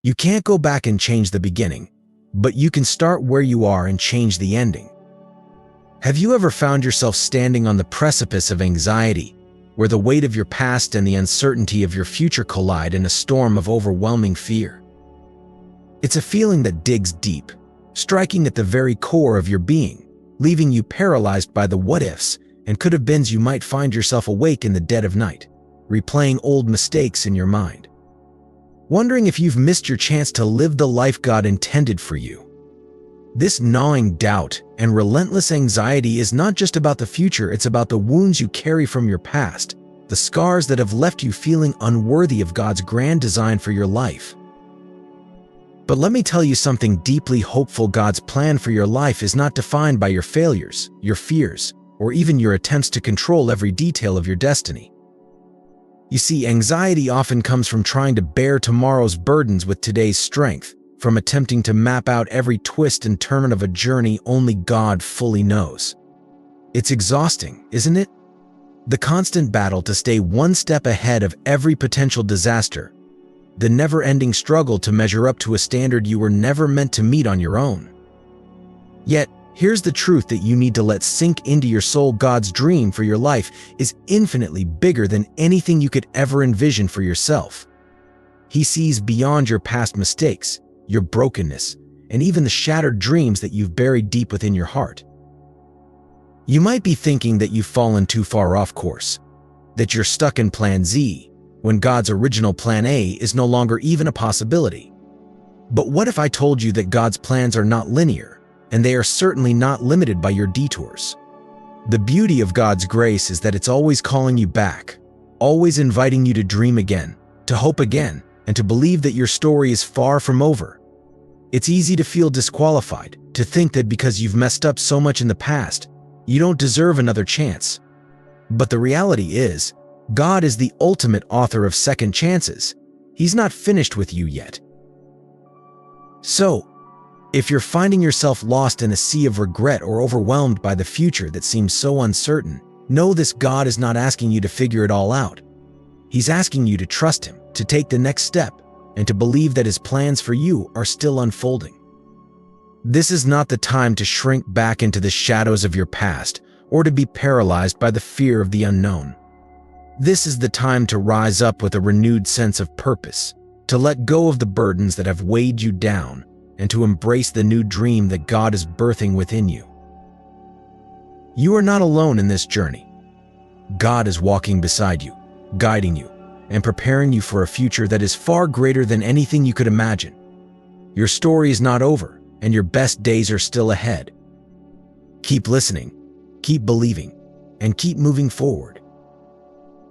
You can't go back and change the beginning, but you can start where you are and change the ending. Have you ever found yourself standing on the precipice of anxiety, where the weight of your past and the uncertainty of your future collide in a storm of overwhelming fear? It's a feeling that digs deep, striking at the very core of your being, leaving you paralyzed by the what-ifs and could-have-beens. You might find yourself awake in the dead of night, replaying old mistakes in your mind, wondering if you've missed your chance to live the life God intended for you. This gnawing doubt and relentless anxiety is not just about the future, it's about the wounds you carry from your past, the scars that have left you feeling unworthy of God's grand design for your life. But let me tell you something deeply hopeful. God's plan for your life is not defined by your failures, your fears, or even your attempts to control every detail of your destiny. You see, anxiety often comes from trying to bear tomorrow's burdens with today's strength, from attempting to map out every twist and turn of a journey only God fully knows. It's exhausting, isn't it? The constant battle to stay one step ahead of every potential disaster, the never-ending struggle to measure up to a standard you were never meant to meet on your own. Yet, here's the truth that you need to let sink into your soul. God's dream for your life is infinitely bigger than anything you could ever envision for yourself. He sees beyond your past mistakes, your brokenness, and even the shattered dreams that you've buried deep within your heart. You might be thinking that you've fallen too far off course, that you're stuck in Plan Z, when God's original Plan A is no longer even a possibility. But what if I told you that God's plans are not linear, and they are certainly not limited by your detours? The beauty of God's grace is that it's always calling you back, always inviting you to dream again, to hope again, and to believe that your story is far from over. It's easy to feel disqualified, to think that because you've messed up so much in the past, you don't deserve another chance. But the reality is, God is the ultimate author of second chances. He's not finished with you yet. So, if you're finding yourself lost in a sea of regret or overwhelmed by the future that seems so uncertain, know this: God is not asking you to figure it all out. He's asking you to trust Him, to take the next step, and to believe that His plans for you are still unfolding. This is not the time to shrink back into the shadows of your past or to be paralyzed by the fear of the unknown. This is the time to rise up with a renewed sense of purpose, to let go of the burdens that have weighed you down, and to embrace the new dream that God is birthing within you. You are not alone in this journey. God is walking beside you, guiding you, and preparing you for a future that is far greater than anything you could imagine. Your story is not over, and your best days are still ahead. Keep listening, keep believing, and keep moving forward.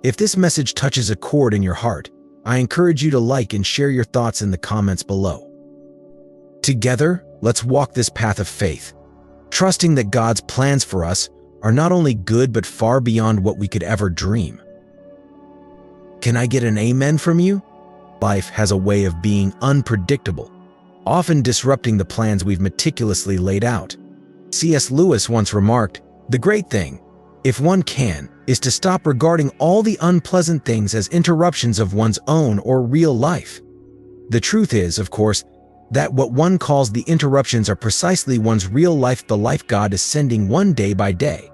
If this message touches a chord in your heart, I encourage you to like and share your thoughts in the comments below. Together, let's walk this path of faith, trusting that God's plans for us are not only good but far beyond what we could ever dream. Can I get an amen from you? Life has a way of being unpredictable, often disrupting the plans we've meticulously laid out. C.S. Lewis once remarked, "The great thing, if one can, is to stop regarding all the unpleasant things as interruptions of one's own or real life." The truth is, of course, that what one calls the interruptions are precisely one's real life, the life God is sending one day by day.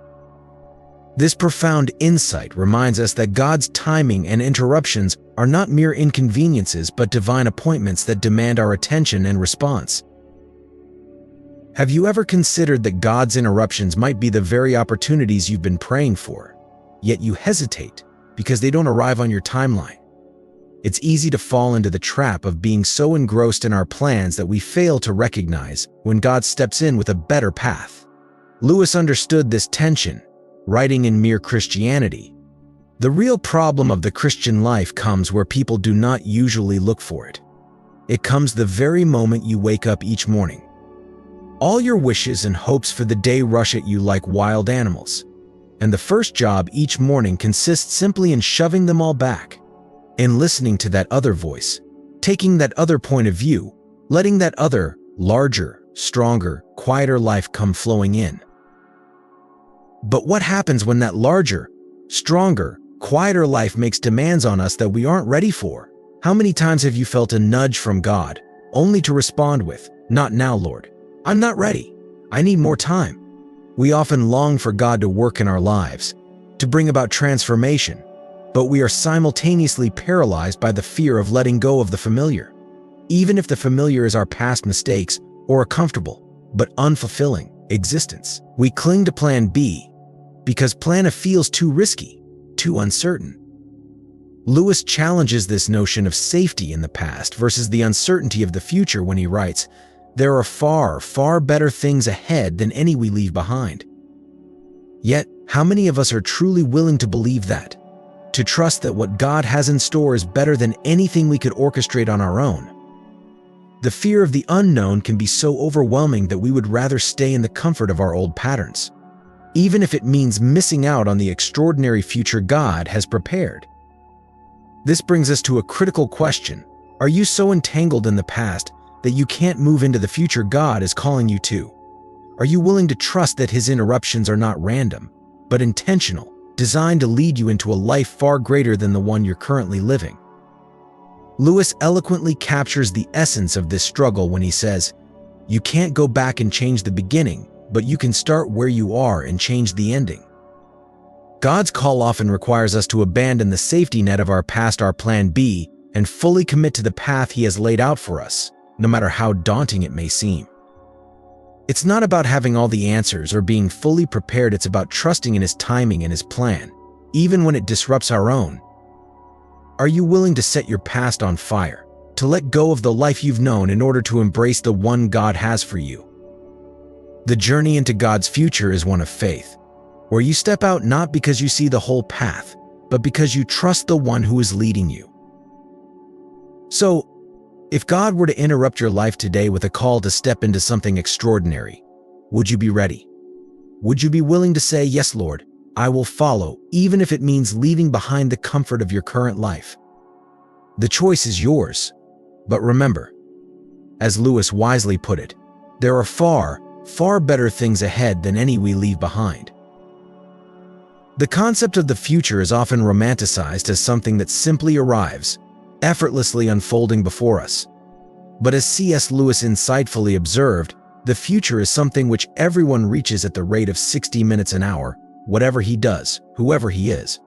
This profound insight reminds us that God's timing and interruptions are not mere inconveniences but divine appointments that demand our attention and response. Have you ever considered that God's interruptions might be the very opportunities you've been praying for, yet you hesitate because they don't arrive on your timeline? It's easy to fall into the trap of being so engrossed in our plans that we fail to recognize when God steps in with a better path. Lewis understood this tension, writing in Mere Christianity. The real problem of the Christian life comes where people do not usually look for it. It comes the very moment you wake up each morning. All your wishes and hopes for the day rush at you like wild animals, and the first job each morning consists simply in shoving them all back, in listening to that other voice, taking that other point of view, letting that other, larger, stronger, quieter life come flowing in. But what happens when that larger, stronger, quieter life makes demands on us that we aren't ready for? How many times have you felt a nudge from God, only to respond with, "Not now, Lord. I'm not ready. I need more time." We often long for God to work in our lives, to bring about transformation, but we are simultaneously paralyzed by the fear of letting go of the familiar. Even if the familiar is our past mistakes or a comfortable, but unfulfilling, existence, we cling to plan B because plan A feels too risky, too uncertain. Lewis challenges this notion of safety in the past versus the uncertainty of the future when he writes, "There are far, far better things ahead than any we leave behind." Yet, how many of us are truly willing to believe that? To trust that what God has in store is better than anything we could orchestrate on our own? The fear of the unknown can be so overwhelming that we would rather stay in the comfort of our old patterns, even if it means missing out on the extraordinary future God has prepared. This brings us to a critical question. Are you so entangled in the past that you can't move into the future God is calling you to? Are you willing to trust that His interruptions are not random, but intentional, designed to lead you into a life far greater than the one you're currently living? Lewis eloquently captures the essence of this struggle when he says, "You can't go back and change the beginning, but you can start where you are and change the ending." God's call often requires us to abandon the safety net of our past, our plan B, and fully commit to the path He has laid out for us, no matter how daunting it may seem. It's not about having all the answers or being fully prepared, it's about trusting in His timing and His plan, even when it disrupts our own. Are you willing to set your past on fire, to let go of the life you've known in order to embrace the one God has for you? The journey into God's future is one of faith, where you step out not because you see the whole path, but because you trust the one who is leading you. So, if God were to interrupt your life today with a call to step into something extraordinary, would you be ready? Would you be willing to say, "Yes, Lord, I will follow," even if it means leaving behind the comfort of your current life? The choice is yours. But remember, as Lewis wisely put it, there are far, far better things ahead than any we leave behind. The concept of the future is often romanticized as something that simply arrives, effortlessly unfolding before us. But as C.S. Lewis insightfully observed, the future is something which everyone reaches at the rate of 60 minutes an hour, whatever he does, whoever he is.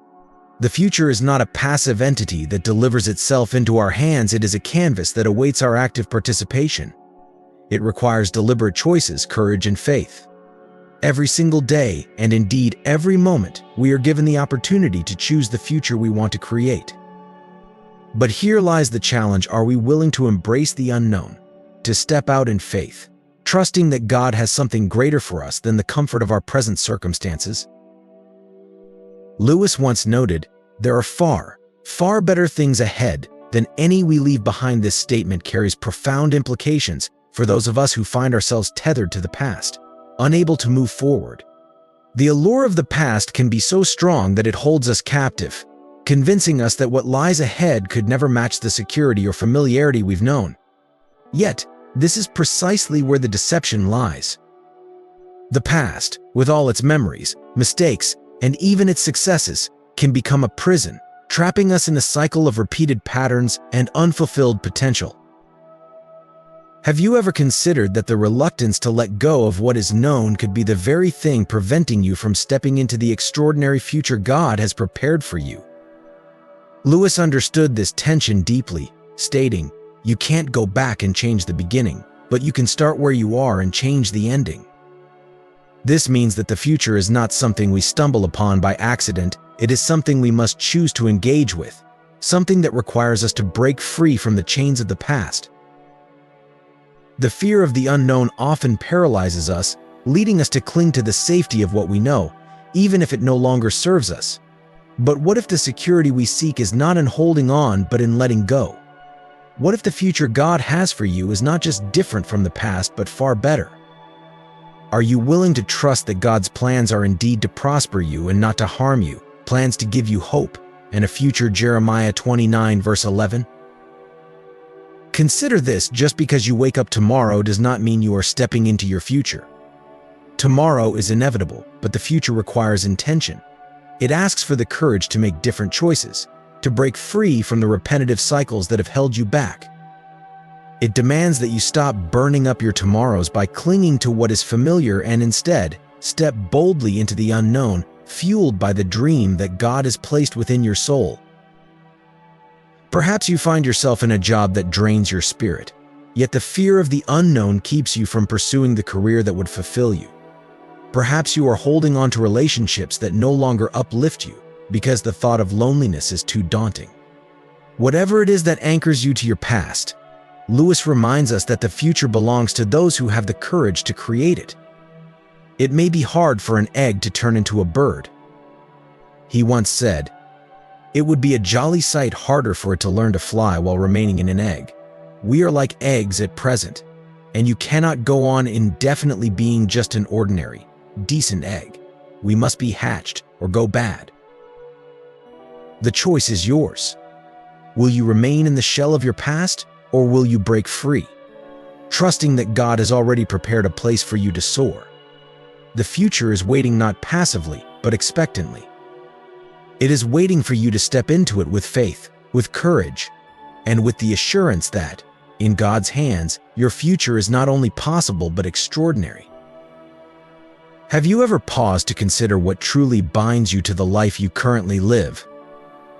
The future is not a passive entity that delivers itself into our hands, it is a canvas that awaits our active participation. It requires deliberate choices, courage, and faith. Every single day, and indeed every moment, we are given the opportunity to choose the future we want to create. But here lies the challenge: are we willing to embrace the unknown, to step out in faith, trusting that God has something greater for us than the comfort of our present circumstances? Lewis once noted, "There are far, far better things ahead than any we leave behind." This statement carries profound implications for those of us who find ourselves tethered to the past, unable to move forward. The allure of the past can be so strong that it holds us captive, convincing us that what lies ahead could never match the security or familiarity we've known. Yet, this is precisely where the deception lies. The past, with all its memories, mistakes, and even its successes, can become a prison, trapping us in a cycle of repeated patterns and unfulfilled potential. Have you ever considered that the reluctance to let go of what is known could be the very thing preventing you from stepping into the extraordinary future God has prepared for you? Lewis understood this tension deeply, stating, "You can't go back and change the beginning, but you can start where you are and change the ending." This means that the future is not something we stumble upon by accident, it is something we must choose to engage with, something that requires us to break free from the chains of the past. The fear of the unknown often paralyzes us, leading us to cling to the safety of what we know, even if it no longer serves us. But what if the security we seek is not in holding on, but in letting go? What if the future God has for you is not just different from the past, but far better? Are you willing to trust that God's plans are indeed to prosper you and not to harm you, plans to give you hope and a future? Jeremiah 29 verse 11. Consider this: just because you wake up tomorrow does not mean you are stepping into your future. Tomorrow is inevitable, but the future requires intention. It asks for the courage to make different choices, to break free from the repetitive cycles that have held you back. It demands that you stop burning up your tomorrows by clinging to what is familiar and instead step boldly into the unknown, fueled by the dream that God has placed within your soul. Perhaps you find yourself in a job that drains your spirit, yet the fear of the unknown keeps you from pursuing the career that would fulfill you. Perhaps you are holding on to relationships that no longer uplift you because the thought of loneliness is too daunting. Whatever it is that anchors you to your past, Lewis reminds us that the future belongs to those who have the courage to create it. It may be hard for an egg to turn into a bird. He once said, "It would be a jolly sight harder for it to learn to fly while remaining in an egg. We are like eggs at present, and you cannot go on indefinitely being just an ordinary, decent egg. We must be hatched or go bad." The choice is yours. Will you remain in the shell of your past, or will you break free, trusting that God has already prepared a place for you to soar? The future is waiting not passively, but expectantly. It is waiting for you to step into it with faith, with courage, and with the assurance that, in God's hands, your future is not only possible but extraordinary. Have you ever paused to consider what truly binds you to the life you currently live?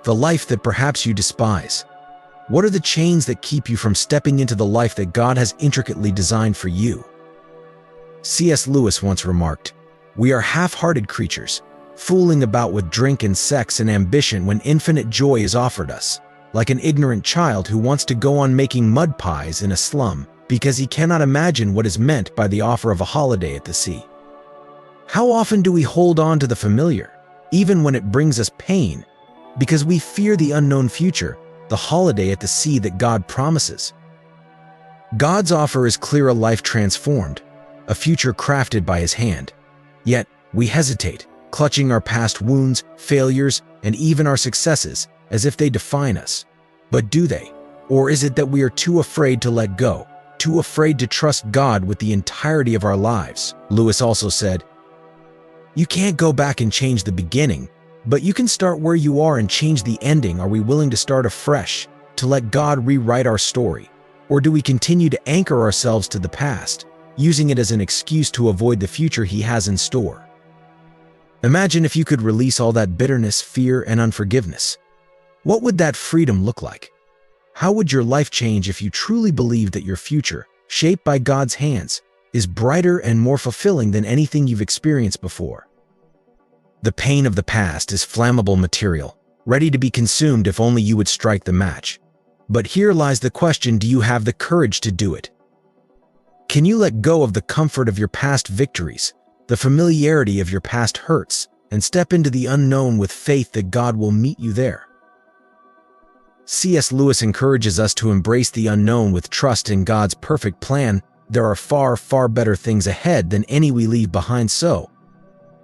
The life that perhaps you despise? What are the chains that keep you from stepping into the life that God has intricately designed for you? C.S. Lewis once remarked, "We are half-hearted creatures, fooling about with drink and sex and ambition when infinite joy is offered us, like an ignorant child who wants to go on making mud pies in a slum because he cannot imagine what is meant by the offer of a holiday at the sea." How often do we hold on to the familiar, even when it brings us pain, because we fear the unknown future, the holiday at the sea that God promises? God's offer is clear: a life transformed, a future crafted by His hand. Yet, we hesitate, clutching our past wounds, failures, and even our successes as if they define us. But do they? Or is it that we are too afraid to let go, too afraid to trust God with the entirety of our lives? Lewis also said, "You can't go back and change the beginning, but you can start where you are and change the ending." Are we willing to start afresh, to let God rewrite our story? Or do we continue to anchor ourselves to the past, using it as an excuse to avoid the future He has in store? Imagine if you could release all that bitterness, fear, and unforgiveness. What would that freedom look like? How would your life change if you truly believed that your future, shaped by God's hands, is brighter and more fulfilling than anything you've experienced before? The pain of the past is flammable material, ready to be consumed if only you would strike the match. But here lies the question: do you have the courage to do it? Can you let go of the comfort of your past victories, the familiarity of your past hurts, and step into the unknown with faith that God will meet you there? C.S. Lewis encourages us to embrace the unknown with trust in God's perfect plan. There are far, far better things ahead than any we leave behind. So,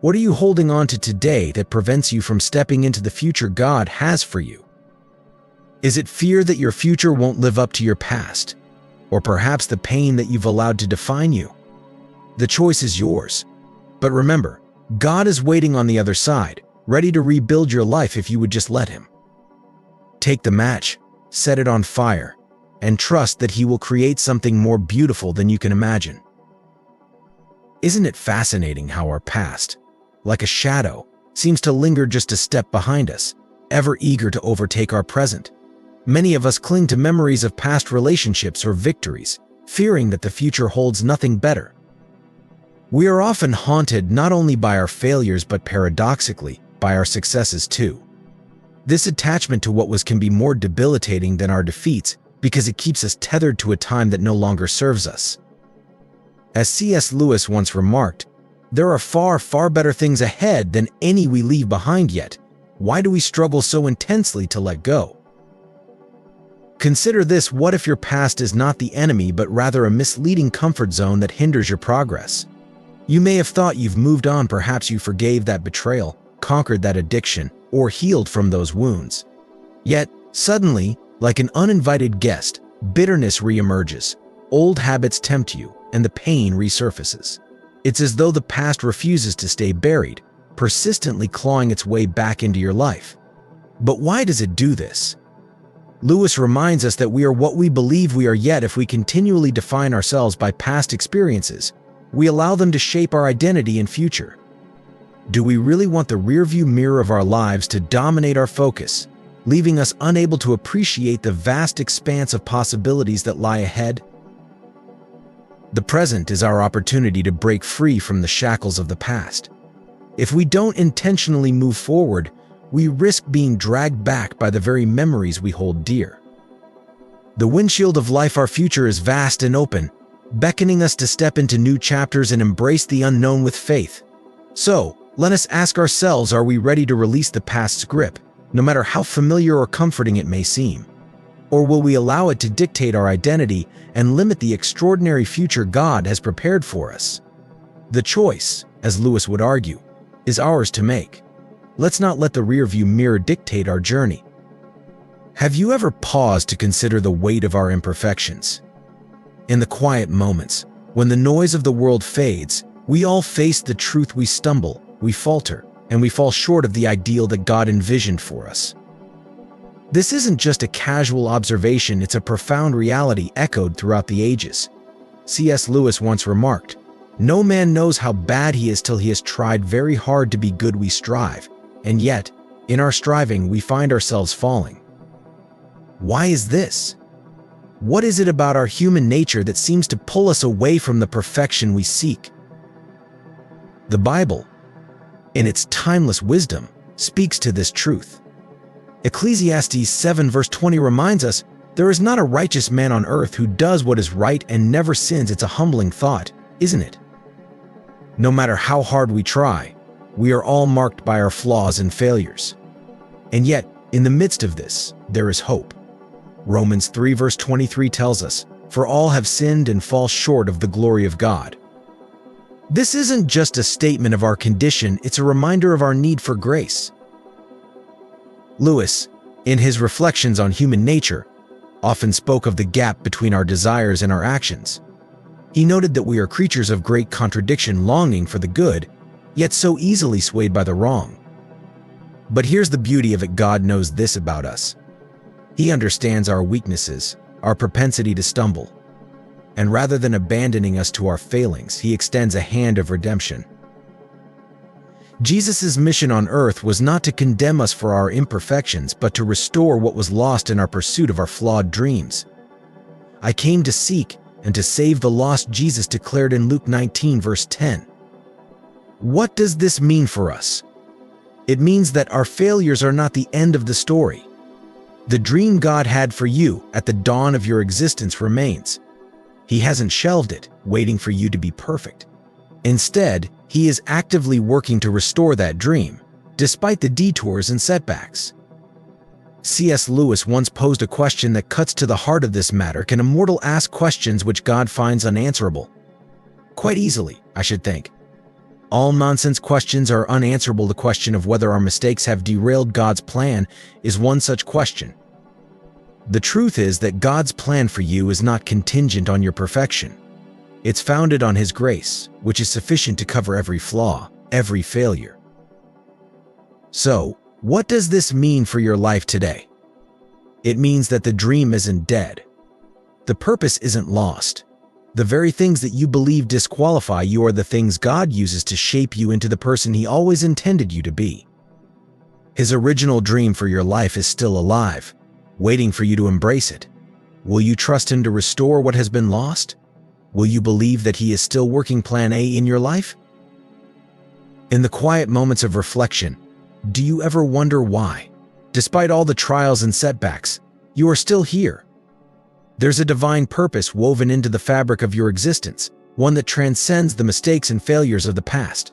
what are you holding on to today that prevents you from stepping into the future God has for you? Is it fear that your future won't live up to your past? Or perhaps the pain that you've allowed to define you? The choice is yours. But remember, God is waiting on the other side, ready to rebuild your life if you would just let Him. Take the match, set it on fire, and trust that He will create something more beautiful than you can imagine. Isn't it fascinating how our past, like a shadow, seems to linger just a step behind us, ever eager to overtake our present? Many of us cling to memories of past relationships or victories, fearing that the future holds nothing better. We are often haunted not only by our failures but paradoxically by our successes too. This attachment to what was can be more debilitating than our defeats because it keeps us tethered to a time that no longer serves us. As C.S. Lewis once remarked, "There are far, far better things ahead than any we leave behind yet. Why do we struggle so intensely to let go?" Consider this: what if your past is not the enemy but rather a misleading comfort zone that hinders your progress? You may have thought you've moved on, perhaps you forgave that betrayal, conquered that addiction, or healed from those wounds. Yet, suddenly, like an uninvited guest, bitterness reemerges, old habits tempt you, and the pain resurfaces. It's as though the past refuses to stay buried, persistently clawing its way back into your life. But why does it do this? Lewis reminds us that we are what we believe we are, yet if we continually define ourselves by past experiences, we allow them to shape our identity and future. Do we really want the rearview mirror of our lives to dominate our focus, leaving us unable to appreciate the vast expanse of possibilities that lie ahead? The present is our opportunity to break free from the shackles of the past. If we don't intentionally move forward, we risk being dragged back by the very memories we hold dear. The windshield of life, our future, is vast and open, beckoning us to step into new chapters and embrace the unknown with faith. So, let us ask ourselves, are we ready to release the past's grip, no matter how familiar or comforting it may seem? Or will we allow it to dictate our identity and limit the extraordinary future God has prepared for us? The choice, as Lewis would argue, is ours to make. Let's not let the rearview mirror dictate our journey. Have you ever paused to consider the weight of our imperfections? In the quiet moments, when the noise of the world fades, we all face the truth. We stumble, we falter, and we fall short of the ideal that God envisioned for us. This isn't just a casual observation, it's a profound reality echoed throughout the ages. C.S. Lewis once remarked, "No man knows how bad he is till he has tried very hard to be good. We strive, and yet, in our striving, we find ourselves falling." Why is this? What is it about our human nature that seems to pull us away from the perfection we seek? The Bible, in its timeless wisdom, speaks to this truth. Ecclesiastes 7 verse 20 reminds us, "There is not a righteous man on earth who does what is right and never sins." It's a humbling thought, isn't it? No matter how hard we try, we are all marked by our flaws and failures. And yet, in the midst of this, there is hope. Romans 3 verse 23 tells us, "For all have sinned and fall short of the glory of God." This isn't just a statement of our condition, it's a reminder of our need for grace. Lewis, in his reflections on human nature, often spoke of the gap between our desires and our actions. He noted that we are creatures of great contradiction, longing for the good, yet so easily swayed by the wrong. But here's the beauty of it: God knows this about us. He understands our weaknesses, our propensity to stumble. And rather than abandoning us to our failings, he extends a hand of redemption. Jesus' mission on earth was not to condemn us for our imperfections, but to restore what was lost in our pursuit of our flawed dreams. "I came to seek and to save the lost," Jesus declared in Luke 19 verse 10. What does this mean for us? It means that our failures are not the end of the story. The dream God had for you at the dawn of your existence remains. He hasn't shelved it, waiting for you to be perfect. Instead, he is actively working to restore that dream, despite the detours and setbacks. C.S. Lewis once posed a question that cuts to the heart of this matter: can a mortal ask questions which God finds unanswerable? Quite easily, I should think. All nonsense questions are unanswerable. The question of whether our mistakes have derailed God's plan is one such question. The truth is that God's plan for you is not contingent on your perfection. It's founded on His grace, which is sufficient to cover every flaw, every failure. So, what does this mean for your life today? It means that the dream isn't dead. The purpose isn't lost. The very things that you believe disqualify you are the things God uses to shape you into the person He always intended you to be. His original dream for your life is still alive, waiting for you to embrace it. Will you trust Him to restore what has been lost? Will you believe that He is still working Plan A in your life? In the quiet moments of reflection, do you ever wonder why, despite all the trials and setbacks, you are still here? There's a divine purpose woven into the fabric of your existence, one that transcends the mistakes and failures of the past.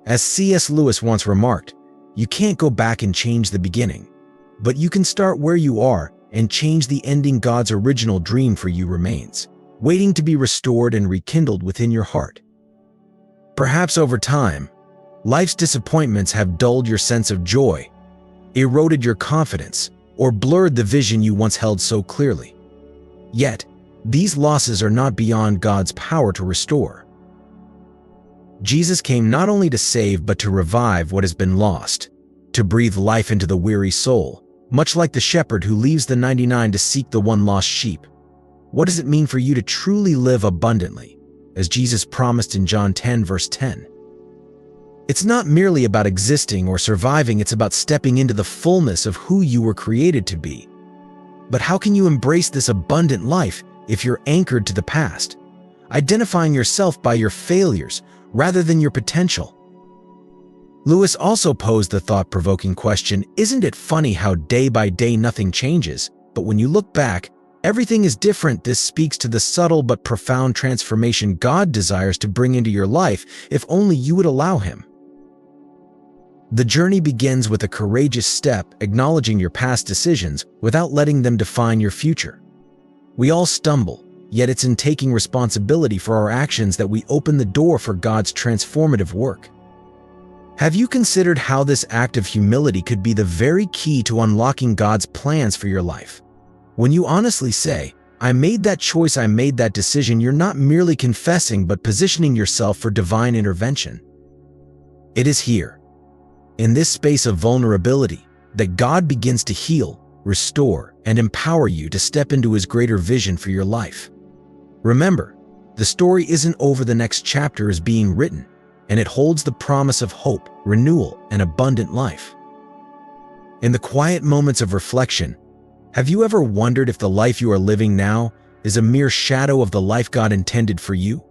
As C.S. Lewis once remarked, you can't go back and change the beginning, but you can start where you are and change the ending. God's original dream for you remains, waiting to be restored and rekindled within your heart. Perhaps over time, life's disappointments have dulled your sense of joy, eroded your confidence, or blurred the vision you once held so clearly. Yet, these losses are not beyond God's power to restore. Jesus came not only to save but to revive what has been lost, to breathe life into the weary soul, much like the shepherd who leaves the 99 to seek the one lost sheep. What does it mean for you to truly live abundantly, as Jesus promised in John 10, verse 10? It's not merely about existing or surviving, it's about stepping into the fullness of who you were created to be. But how can you embrace this abundant life if you're anchored to the past, identifying yourself by your failures rather than your potential? Lewis also posed the thought-provoking question, isn't it funny how day by day nothing changes, but when you look back, everything is different? This speaks to the subtle but profound transformation God desires to bring into your life if only you would allow Him. The journey begins with a courageous step, acknowledging your past decisions without letting them define your future. We all stumble, yet it's in taking responsibility for our actions that we open the door for God's transformative work. Have you considered how this act of humility could be the very key to unlocking God's plans for your life? When you honestly say, I made that choice, I made that decision, you're not merely confessing but positioning yourself for divine intervention. It is here, in this space of vulnerability, that God begins to heal, restore, and empower you to step into His greater vision for your life. Remember, the story isn't over, the next chapter is being written, and it holds the promise of hope, renewal, and abundant life. In the quiet moments of reflection, have you ever wondered if the life you are living now is a mere shadow of the life God intended for you?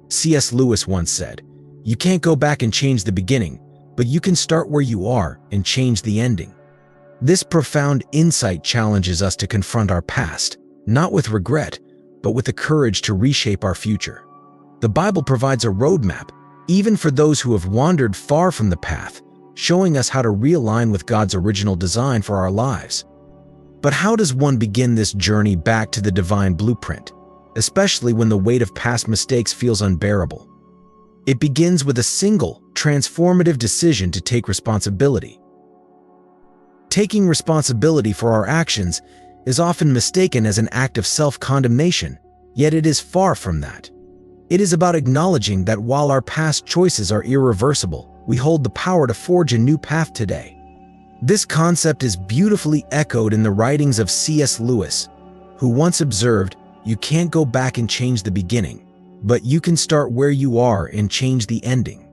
C.S. Lewis once said, "You can't go back and change the beginning, but you can start where you are and change the ending." This profound insight challenges us to confront our past, not with regret, but with the courage to reshape our future. The Bible provides a roadmap, even for those who have wandered far from the path, showing us how to realign with God's original design for our lives. But how does one begin this journey back to the divine blueprint, especially when the weight of past mistakes feels unbearable? It begins with a single, transformative decision to take responsibility. Taking responsibility for our actions is often mistaken as an act of self-condemnation, yet it is far from that. It is about acknowledging that while our past choices are irreversible, we hold the power to forge a new path today. This concept is beautifully echoed in the writings of C.S. Lewis, who once observed, "You can't go back and change the beginning, but you can start where you are and change the ending."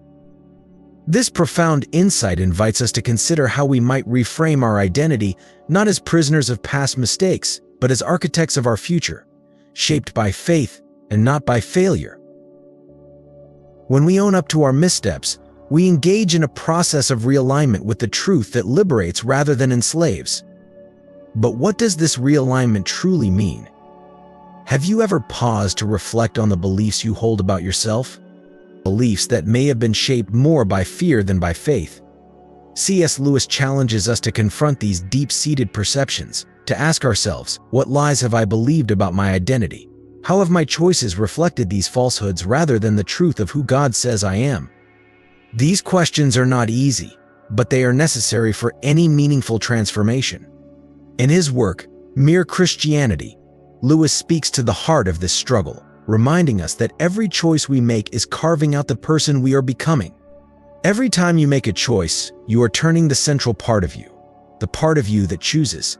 This profound insight invites us to consider how we might reframe our identity not as prisoners of past mistakes, but as architects of our future, shaped by faith and not by failure. When we own up to our missteps, we engage in a process of realignment with the truth that liberates rather than enslaves. But what does this realignment truly mean? Have you ever paused to reflect on the beliefs you hold about yourself? Beliefs that may have been shaped more by fear than by faith. C.S. Lewis challenges us to confront these deep-seated perceptions, to ask ourselves, what lies have I believed about my identity? How have my choices reflected these falsehoods rather than the truth of who God says I am? These questions are not easy, but they are necessary for any meaningful transformation. In his work, Mere Christianity, Lewis speaks to the heart of this struggle, reminding us that every choice we make is carving out the person we are becoming. Every time you make a choice, you are turning the central part of you, the part of you that chooses,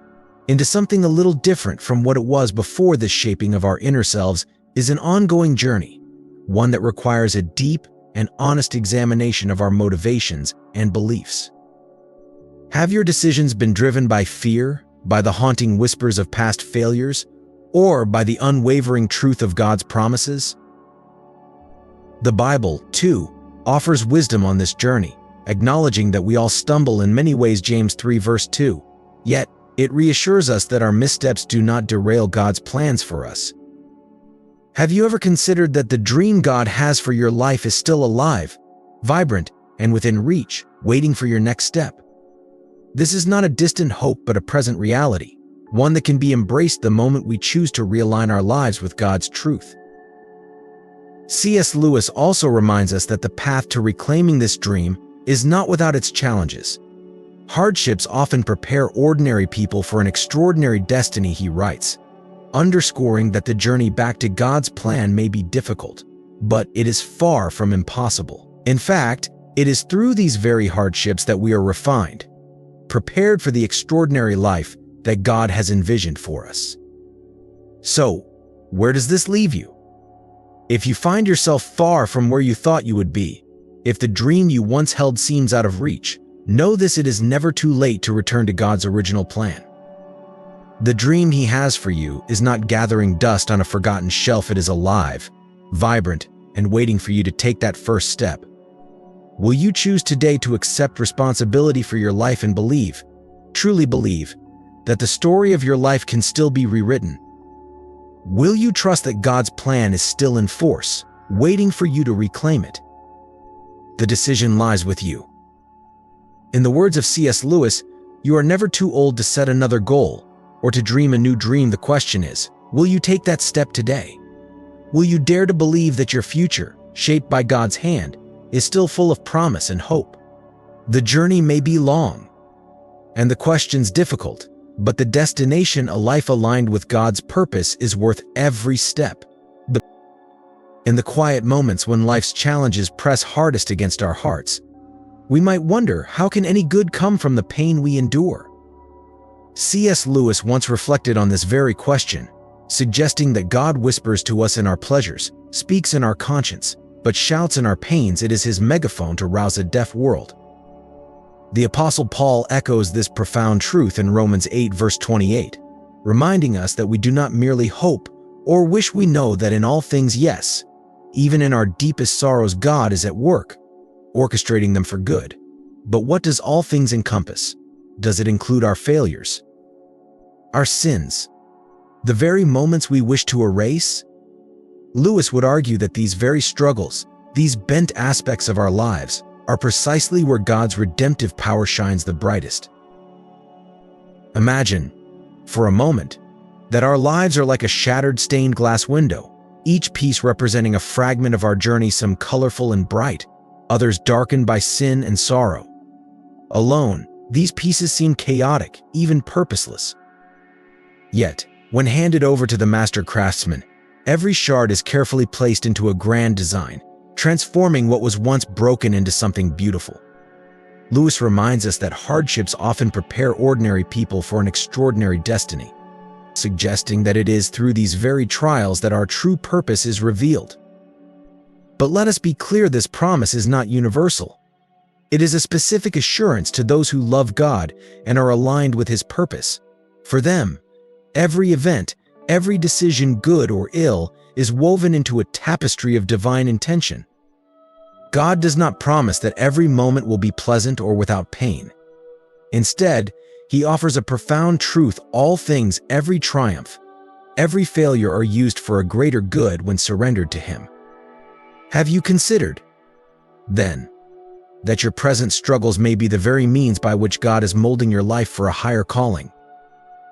into something a little different from what it was before. This shaping of our inner selves is an ongoing journey, one that requires a deep and honest examination of our motivations and beliefs. Have your decisions been driven by fear, by the haunting whispers of past failures, or by the unwavering truth of God's promises? The Bible, too, offers wisdom on this journey, acknowledging that we all stumble in many ways. James 3 verse 2. Yet, it reassures us that our missteps do not derail God's plans for us. Have you ever considered that the dream God has for your life is still alive, vibrant, and within reach, waiting for your next step? This is not a distant hope but a present reality, one that can be embraced the moment we choose to realign our lives with God's truth. C.S. Lewis also reminds us that the path to reclaiming this dream is not without its challenges. Hardships often prepare ordinary people for an extraordinary destiny, he writes, underscoring that the journey back to God's plan may be difficult, but it is far from impossible. In fact, it is through these very hardships that we are refined. prepared for the extraordinary life that God has envisioned for us. So, where does this leave you? If you find yourself far from where you thought you would be, if the dream you once held seems out of reach, know this: it is never too late to return to God's original plan. The dream He has for you is not gathering dust on a forgotten shelf. It is alive, vibrant, and waiting for you to take that first step. Will you choose today to accept responsibility for your life and believe, truly believe, that the story of your life can still be rewritten? Will you trust that God's plan is still in force, waiting for you to reclaim it? The decision lies with you. In the words of C.S. Lewis, you are never too old to set another goal or to dream a new dream. The question is, will you take that step today? Will you dare to believe that your future, shaped by God's hand, is still full of promise and hope? The journey may be long, and the questions difficult, but the destination, a life aligned with God's purpose, is worth every step. In the quiet moments when life's challenges press hardest against our hearts, we might wonder, how can any good come from the pain we endure? C.S. Lewis once reflected on this very question, suggesting that God whispers to us in our pleasures, speaks in our conscience, but shouts in our pains. It is His megaphone to rouse a deaf world. The Apostle Paul echoes this profound truth in Romans 8 verse 28, reminding us that we do not merely hope or wish, we know that in all things, yes, even in our deepest sorrows, God is at work, orchestrating them for good. But what does all things encompass? Does it include our failures, our sins, the very moments we wish to erase? Lewis would argue that these very struggles, these bent aspects of our lives, are precisely where God's redemptive power shines the brightest. Imagine, for a moment, that our lives are like a shattered stained glass window, each piece representing a fragment of our journey, some colorful and bright, others darkened by sin and sorrow. Alone, these pieces seem chaotic, even purposeless. Yet, when handed over to the master craftsman, every shard is carefully placed into a grand design, transforming what was once broken into something beautiful. Lewis reminds us that hardships often prepare ordinary people for an extraordinary destiny, suggesting that it is through these very trials that our true purpose is revealed. But let us be clear, this promise is not universal. It is a specific assurance to those who love God and are aligned with His purpose. For them, every event, every decision, good or ill, is woven into a tapestry of divine intention. God does not promise that every moment will be pleasant or without pain. Instead, He offers a profound truth: all things, every triumph, every failure are used for a greater good when surrendered to Him. Have you considered, then, that your present struggles may be the very means by which God is molding your life for a higher calling?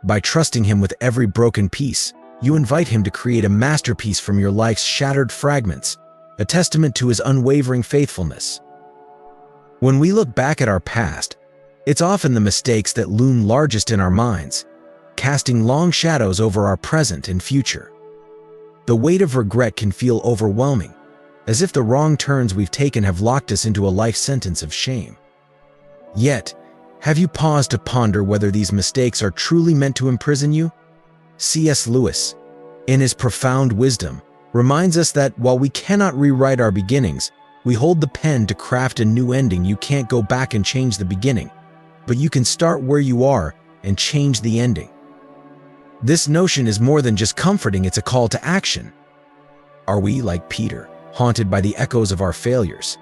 By trusting Him with every broken piece, you invite Him to create a masterpiece from your life's shattered fragments, a testament to His unwavering faithfulness. When we look back at our past, it's often the mistakes that loom largest in our minds, casting long shadows over our present and future. The weight of regret can feel overwhelming, as if the wrong turns we've taken have locked us into a life sentence of shame. Yet, have you paused to ponder whether these mistakes are truly meant to imprison you? C.S. Lewis, in his profound wisdom, reminds us that while we cannot rewrite our beginnings, we hold the pen to craft a new ending. You can't go back and change the beginning, but you can start where you are and change the ending. This notion is more than just comforting, it's a call to action. Are we, like Peter, haunted by the echoes of our failures?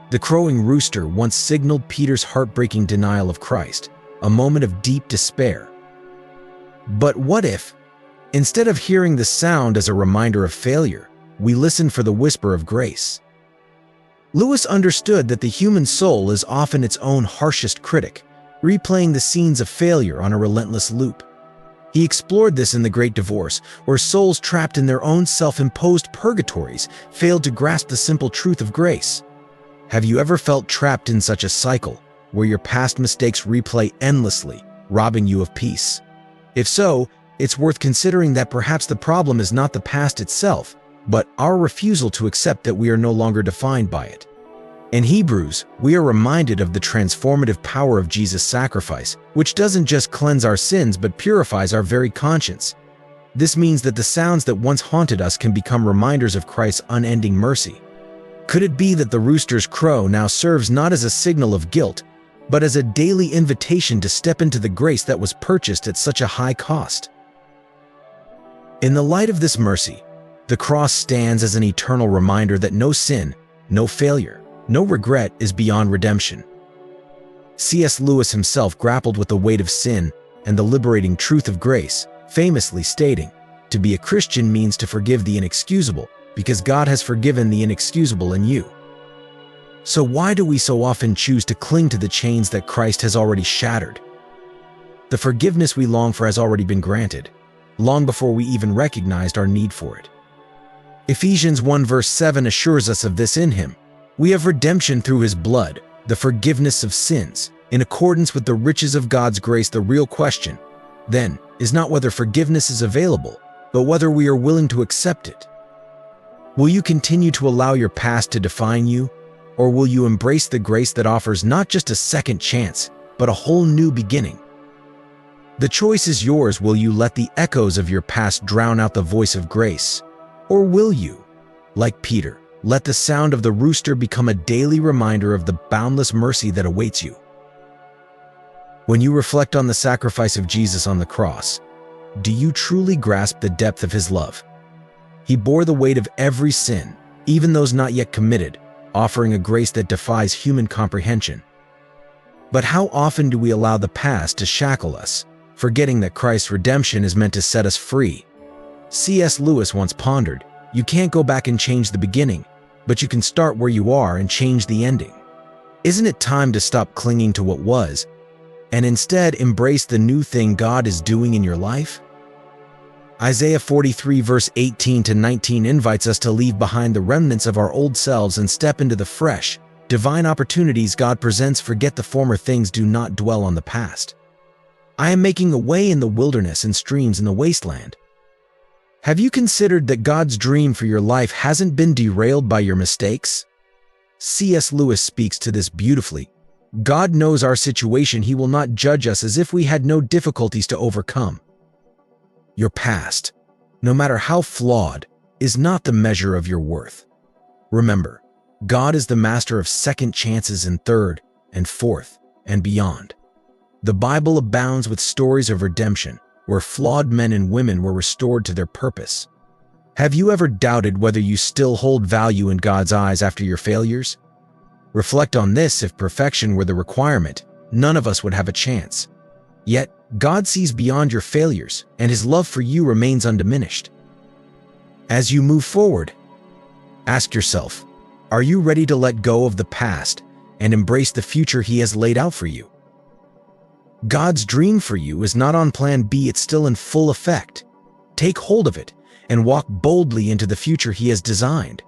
The crowing rooster once signaled Peter's heartbreaking denial of Christ, a moment of deep despair. But what if, instead of hearing the sound as a reminder of failure, we listen for the whisper of grace? Lewis understood that the human soul is often its own harshest critic, replaying the scenes of failure on a relentless loop. He explored this in The Great Divorce, where souls trapped in their own self-imposed purgatories failed to grasp the simple truth of grace. Have you ever felt trapped in such a cycle, where your past mistakes replay endlessly, robbing you of peace? If so, it's worth considering that perhaps the problem is not the past itself, but our refusal to accept that we are no longer defined by it. In Hebrews, we are reminded of the transformative power of Jesus' sacrifice, which doesn't just cleanse our sins but purifies our very conscience. This means that the sounds that once haunted us can become reminders of Christ's unending mercy. Could it be that the rooster's crow now serves not as a signal of guilt, but as a daily invitation to step into the grace that was purchased at such a high cost? In the light of this mercy, the cross stands as an eternal reminder that no sin, no failure, no regret is beyond redemption. C.S. Lewis himself grappled with the weight of sin and the liberating truth of grace, famously stating, "To be a Christian means to forgive the inexcusable, because God has forgiven the inexcusable in you." So why do we so often choose to cling to the chains that Christ has already shattered? The forgiveness we long for has already been granted, long before we even recognized our need for it. Ephesians 1 verse 7 assures us of this: in Him we have redemption through His blood, the forgiveness of sins, in accordance with the riches of God's grace. The real question, then, is not whether forgiveness is available, but whether we are willing to accept it. Will you continue to allow your past to define you, or will you embrace the grace that offers not just a second chance, but a whole new beginning? The choice is yours. Will you let the echoes of your past drown out the voice of grace? Or will you, like Peter, let the sound of the rooster become a daily reminder of the boundless mercy that awaits you? When you reflect on the sacrifice of Jesus on the cross, do you truly grasp the depth of His love? He bore the weight of every sin, even those not yet committed, offering a grace that defies human comprehension. But how often do we allow the past to shackle us, forgetting that Christ's redemption is meant to set us free? C.S. Lewis once pondered, "You can't go back and change the beginning, but you can start where you are and change the ending." Isn't it time to stop clinging to what was, and instead embrace the new thing God is doing in your life? Isaiah 43 verse 18 to 19 invites us to leave behind the remnants of our old selves and step into the fresh, divine opportunities God presents. Forget the former things, do not dwell on the past. I am making a way in the wilderness and streams in the wasteland. Have you considered that God's dream for your life hasn't been derailed by your mistakes? C.S. Lewis speaks to this beautifully. God knows our situation. He will not judge us as if we had no difficulties to overcome. Your past, no matter how flawed, is not the measure of your worth. Remember, God is the master of second chances and third and fourth and beyond. The Bible abounds with stories of redemption, where flawed men and women were restored to their purpose. Have you ever doubted whether you still hold value in God's eyes after your failures? Reflect on this. If perfection were the requirement, none of us would have a chance. Yet, God sees beyond your failures, and His love for you remains undiminished. As you move forward, ask yourself, are you ready to let go of the past and embrace the future He has laid out for you? God's dream for you is not on plan B, it's still in full effect. Take hold of it and walk boldly into the future He has designed.